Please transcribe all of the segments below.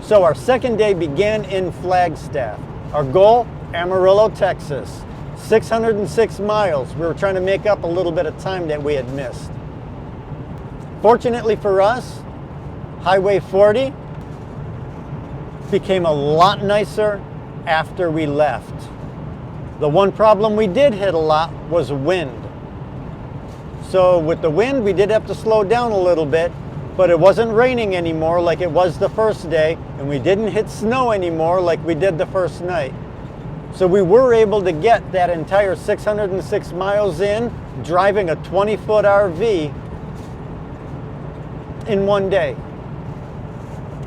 So our second day began in Flagstaff. Our goal, Amarillo, Texas. 606 miles. We were trying to make up a little bit of time that we had missed. Fortunately for us, Highway 40 became a lot nicer after we left. The one problem we did hit a lot was wind. So with the wind, we did have to slow down a little bit, but it wasn't raining anymore like it was the first day, and we didn't hit snow anymore like we did the first night. So we were able to get that entire 606 miles in, driving a 20-foot RV in one day.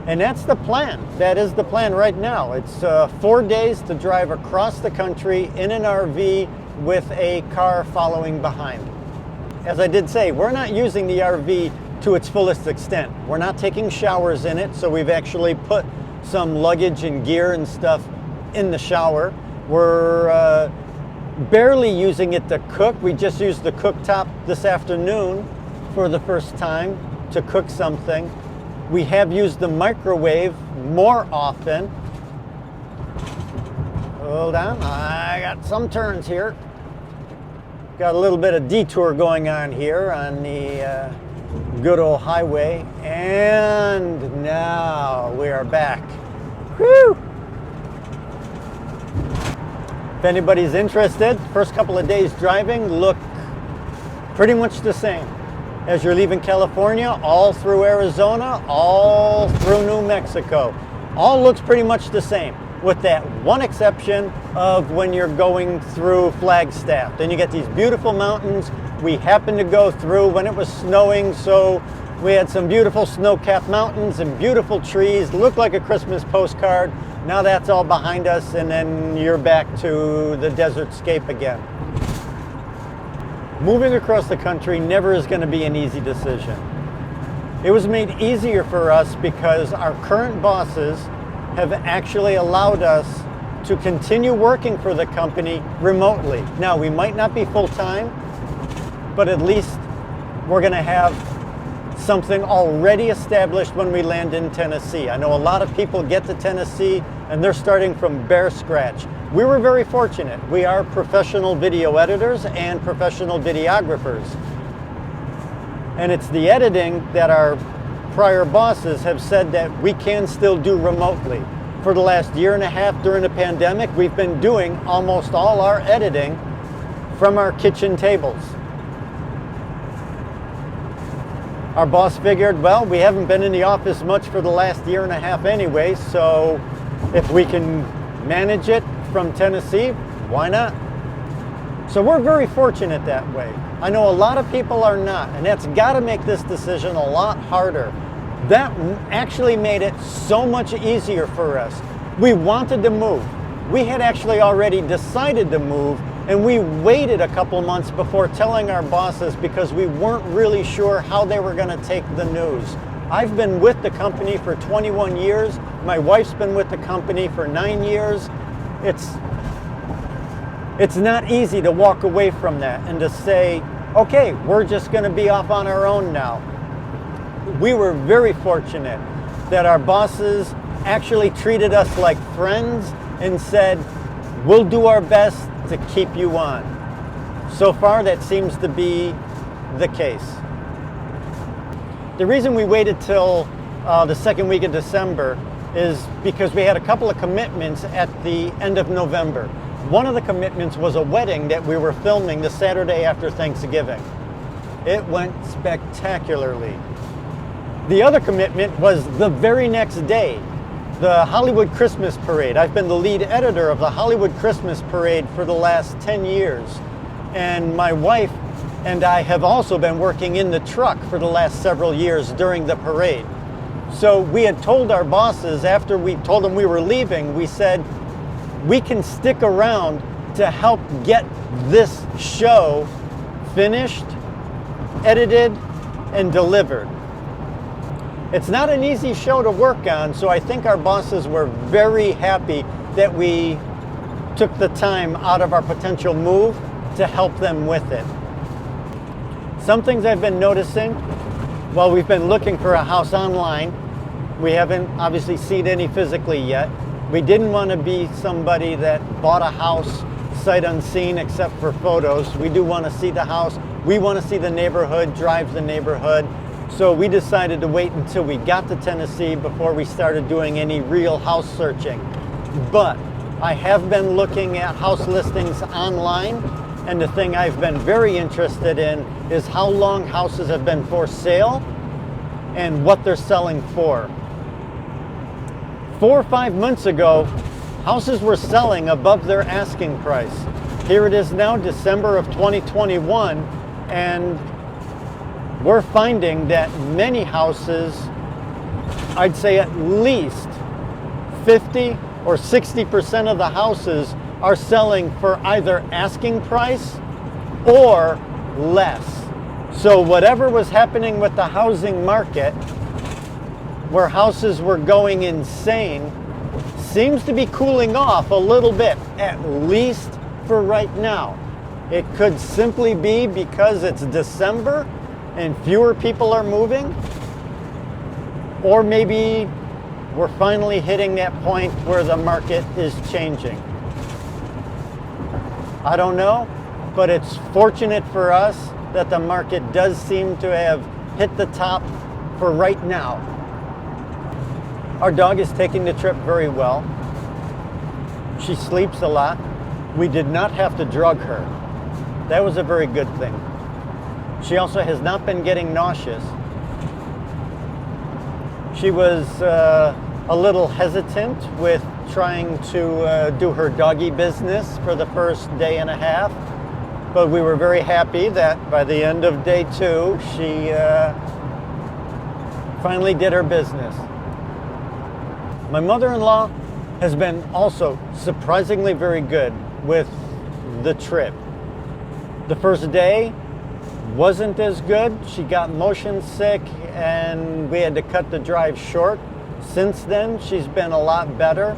And that's the plan. That is the plan right now. It's 4 days to drive across the country in an RV with a car following behind. As I did say, we're not using the RV to its fullest extent. We're not taking showers in it, so we've actually put some luggage and gear and stuff in the shower. We're barely using it to cook. We just used the cooktop this afternoon for the first time to cook something. We have used the microwave more often. Hold on, I got some turns here. Got a little bit of detour going on here on the good old highway. And now we are back. Whew! If anybody's interested, first couple of days driving look pretty much the same as you're leaving California, all through Arizona, all through New Mexico. All looks pretty much the same, with that one exception of when you're going through Flagstaff. Then you get these beautiful mountains. We happened to go through when it was snowing, so we had some beautiful snow-capped mountains and beautiful trees. Looked like a Christmas postcard. Now that's all behind us, and then you're back to the desert scape again. Moving across the country never is going to be an easy decision. It was made easier for us because our current bosses have actually allowed us to continue working for the company remotely. Now, we might not be full-time, but at least we're going to have something already established when we land in Tennessee. I know a lot of people get to Tennessee and they're starting from bare scratch. We were very fortunate. We are professional video editors and professional videographers. And it's the editing that our prior bosses have said that we can still do remotely. For the last year and a half during the pandemic, we've been doing almost all our editing from our kitchen tables. Our boss figured, well, we haven't been in the office much for the last year and a half anyway, so if we can manage it from Tennessee, why not? So we're very fortunate that way. I know a lot of people are not, and that's got to make this decision a lot harder. That actually made it so much easier for us. We wanted to move. We had actually already decided to move, and we waited a couple months before telling our bosses because we weren't really sure how they were going to take the news. I've been with the company for 21 years. My wife's been with the company for 9 years. It's not easy to walk away from that and to say, okay, we're just going to be off on our own now. We were very fortunate that our bosses actually treated us like friends and said, we'll do our best to keep you on. So far, that seems to be the case. The reason we waited till the second week of December is because we had a couple of commitments at the end of November. One of the commitments was a wedding that we were filming the Saturday after Thanksgiving. It went spectacularly. The other commitment was the very next day, the Hollywood Christmas Parade. I've been the lead editor of the Hollywood Christmas Parade for the last 10 years. And my wife and I have also been working in the truck for the last several years during the parade. So we had told our bosses, after we told them we were leaving, we said, we can stick around to help get this show finished, edited, and delivered. It's not an easy show to work on, so I think our bosses were very happy that we took the time out of our potential move to help them with it. Some things I've been noticing while we've been looking for a house online, We haven't obviously seen any physically yet. We didn't want to be somebody that bought a house sight unseen except for photos. We do want to see the house. We want to see the neighborhood, drive the neighborhood. So we decided to wait until we got to Tennessee before we started doing any real house searching. But I have been looking at house listings online, and the thing I've been very interested in is how long houses have been for sale and what they're selling for. 4 or 5 months ago, houses were selling above their asking price. Here it is now, December of 2021, and we're finding that many houses, I'd say at least 50 or 60% of the houses are selling for either asking price or less. So whatever was happening with the housing market, where houses were going insane, seems to be cooling off a little bit, at least for right now. It could simply be because it's December and fewer people are moving, or maybe we're finally hitting that point where the market is changing. I don't know, but it's fortunate for us that the market does seem to have hit the top for right now. Our dog is taking the trip very well. She sleeps a lot. We did not have to drug her. That was a very good thing. She also has not been getting nauseous. She was a little hesitant with trying to do her doggy business for the first day and a half, but we were very happy that by the end of day 2, she finally did her business. My mother-in-law has been also surprisingly very good with the trip. The first day wasn't as good. She got motion sick and we had to cut the drive short. Since then, she's been a lot better.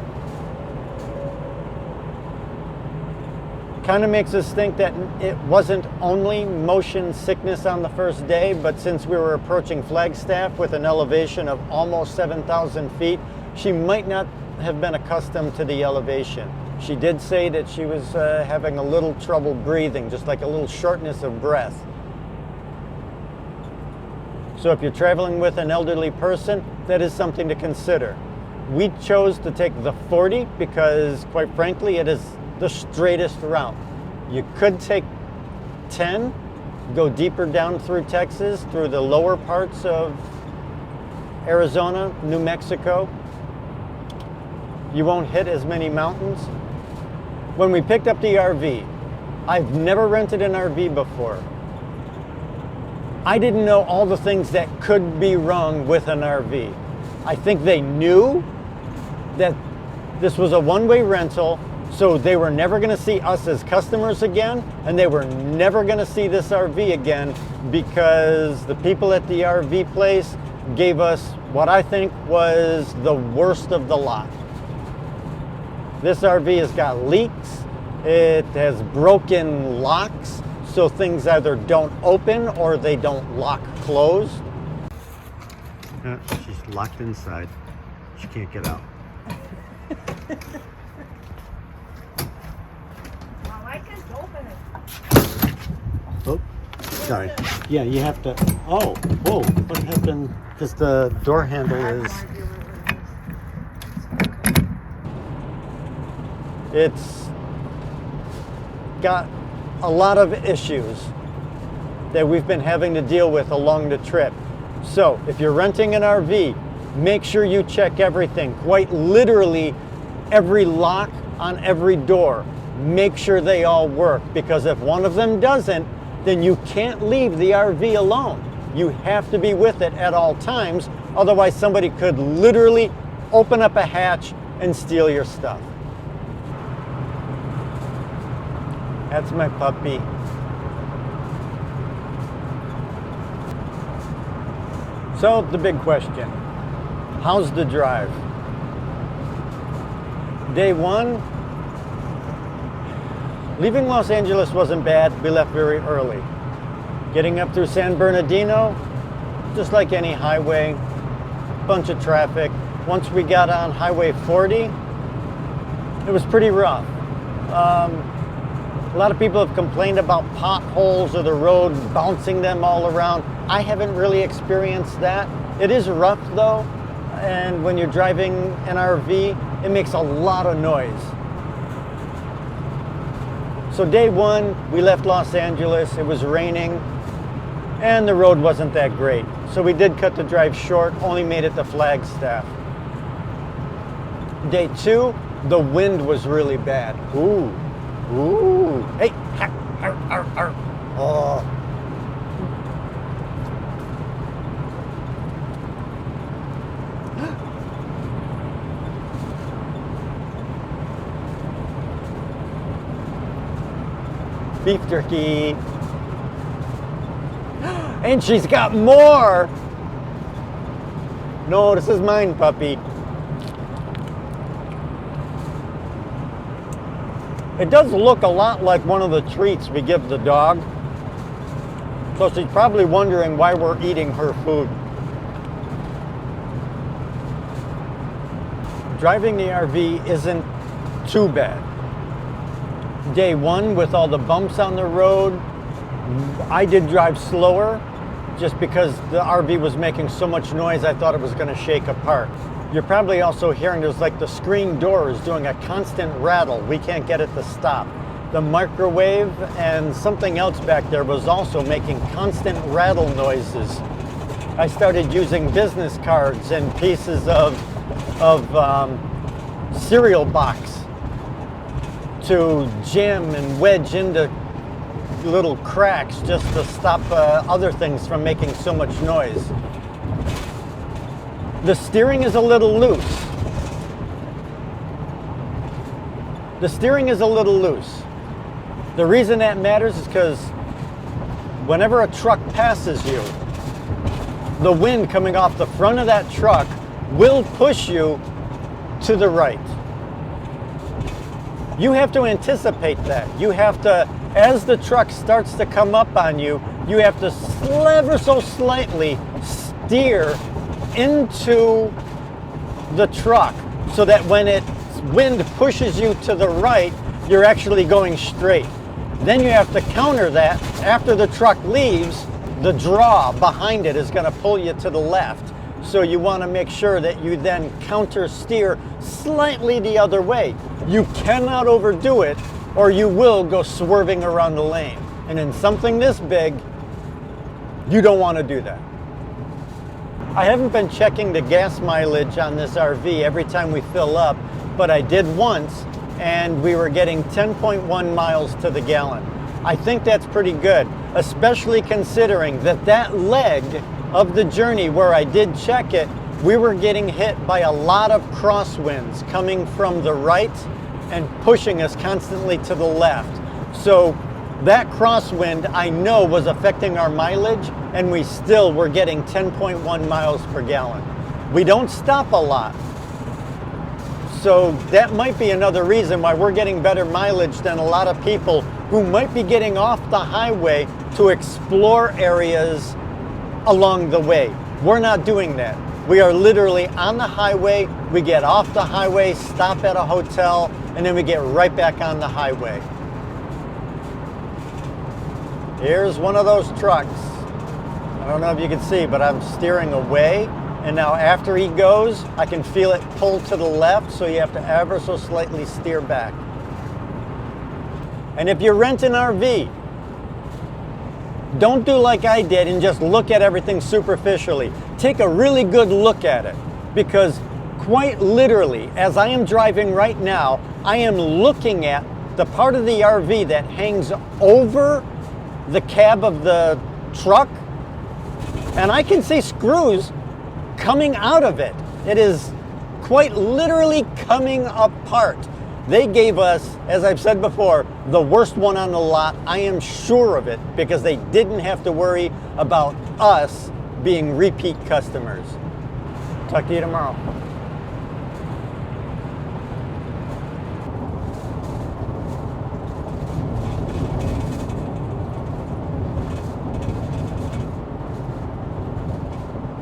Kind of makes us think that it wasn't only motion sickness on the first day, but since we were approaching Flagstaff with an elevation of almost 7,000 feet, she might not have been accustomed to the elevation. She did say that she was having a little trouble breathing, just like a little shortness of breath. So if you're traveling with an elderly person, that is something to consider. We chose to take the 40 because, quite frankly, it is the straightest route. You could take 10, go deeper down through Texas, through the lower parts of Arizona, New Mexico. You won't hit as many mountains. When we picked up the RV, I've never rented an RV before. I didn't know all the things that could be wrong with an RV. I think they knew that this was a one-way rental, so they were never going to see us as customers again, and they were never going to see this RV again because the people at the RV place gave us what I think was the worst of the lot. This RV has got leaks, it has broken locks, so things either don't open or they don't lock closed. She's locked inside. She can't get out. Well, I can open it. Oh, sorry. Yeah, you have to. Oh, whoa, what happened? Because the door handle is. It's got a lot of issues that we've been having to deal with along the trip. So if you're renting an RV, make sure you check everything, quite literally every lock on every door. Make sure they all work, because if one of them doesn't, then you can't leave the RV alone. You have to be with it at all times, otherwise somebody could literally open up a hatch and steal your stuff. That's my puppy. So the big question, how's the drive? Day 1, leaving Los Angeles wasn't bad. We left very early. Getting up through San Bernardino, just like any highway, bunch of traffic. Once we got on Highway 40, it was pretty rough. A lot of people have complained about potholes or the road bouncing them all around. I haven't really experienced that. It is rough though, and when you're driving an RV, it makes a lot of noise. So day one, we left Los Angeles. It was raining, and the road wasn't that great. So we did cut the drive short, only made it to Flagstaff. Day two, the wind was really bad. Ooh. Ooh, hey, arr, arr, arr. Oh. Beef jerky. And she's got more. No, this is mine, puppy. It does look a lot like one of the treats we give the dog. So she's probably wondering why we're eating her food. Driving the RV isn't too bad. Day one, with all the bumps on the road, I did drive slower just because the RV was making so much noise I thought it was going to shake apart. You're probably also hearing there's like the screen door is doing a constant rattle. We can't get it to stop. The microwave and something else back there was also making constant rattle noises. I started using business cards and pieces of cereal box to jam and wedge into little cracks just to stop other things from making so much noise. The steering is a little loose. The steering is a little loose. The reason that matters is because whenever a truck passes you, the wind coming off the front of that truck will push you to the right. You have to anticipate that. You have to, as the truck starts to come up on you, you have to ever so slightly steer into the truck so that when wind pushes you to the right, you're actually going straight. Then you have to counter that. After the truck leaves, the draw behind it is going to pull you to the left. So you want to make sure that you then counter steer slightly the other way. You cannot overdo it or you will go swerving around the lane. And in something this big, you don't want to do that. I haven't been checking the gas mileage on this RV every time we fill up, but I did once and we were getting 10.1 miles to the gallon. I think that's pretty good, especially considering that leg of the journey where I did check it, we were getting hit by a lot of crosswinds coming from the right and pushing us constantly to the left. So that crosswind I know was affecting our mileage, and we still were getting 10.1 miles per gallon. We don't stop a lot. So that might be another reason why we're getting better mileage than a lot of people who might be getting off the highway to explore areas along the way. We're not doing that. We are literally on the highway, we get off the highway, stop at a hotel, and then we get right back on the highway. Here's one of those trucks. I don't know if you can see, but I'm steering away, and now after he goes, I can feel it pull to the left, so you have to ever so slightly steer back. And if you rent an RV, don't do like I did and just look at everything superficially. Take a really good look at it, because quite literally, as I am driving right now, I am looking at the part of the RV that hangs over the cab of the truck, and I can see screws coming out of it. It is quite literally coming apart. They gave us, as I've said before, the worst one on the lot. I am sure of it, because they didn't have to worry about us being repeat customers. Talk to you tomorrow.